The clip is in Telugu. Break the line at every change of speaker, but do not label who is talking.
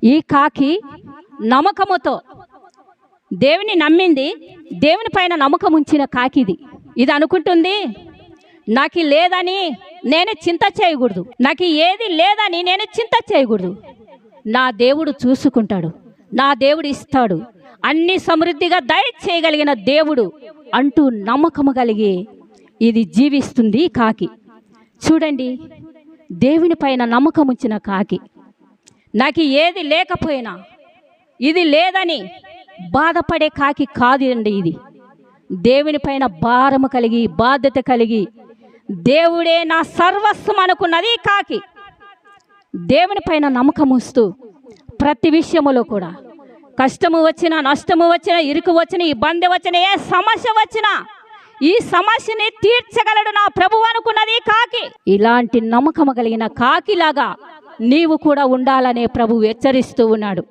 ఈ కాకి నమ్మకముతో దేవుని నమ్మింది, దేవుని పైన నమ్మకం ఉంచిన కాకిది. ఇది అనుకుంటుంది, నాకు లేదని నేను చింత చేయకూడదు, నాకు ఏది లేదని నేను చింత చేయకూడదు, నా దేవుడు చూసుకుంటాడు, నా దేవుడు ఇస్తాడు, అన్ని సమృద్ధిగా దయచేయగలిగిన దేవుడు అంటూ నమ్మకము కలిగి ఇది జీవిస్తుంది కాకి. చూడండి, దేవుని పైన నమ్మకం ఉంచిన కాకి. నాకు ఏది లేకపోయినా, ఇది లేదని బాధపడే కాకి కాదు అండి ఇది. దేవుని పైన భారము కలిగి, బాధ్యత కలిగి, దేవుడే నా సర్వస్వం అనుకున్నది ఈ కాకి. దేవుని పైన నమ్మకం ఉంచుతూ ప్రతి విషయములో కూడా, కష్టము వచ్చినా, నష్టము వచ్చినా, ఇరుకు వచ్చినా, ఇబ్బంది వచ్చినా, ఏ సమస్య వచ్చినా ఈ సమస్యని తీర్చగలడు నా ప్రభువు అనుకున్నది కాకి. ఇలాంటి నమ్మకం కలిగిన కాకిలాగా నీవు కూడా ఉండాలనే ప్రభువు హెచ్చరిస్తూ ఉన్నాడు.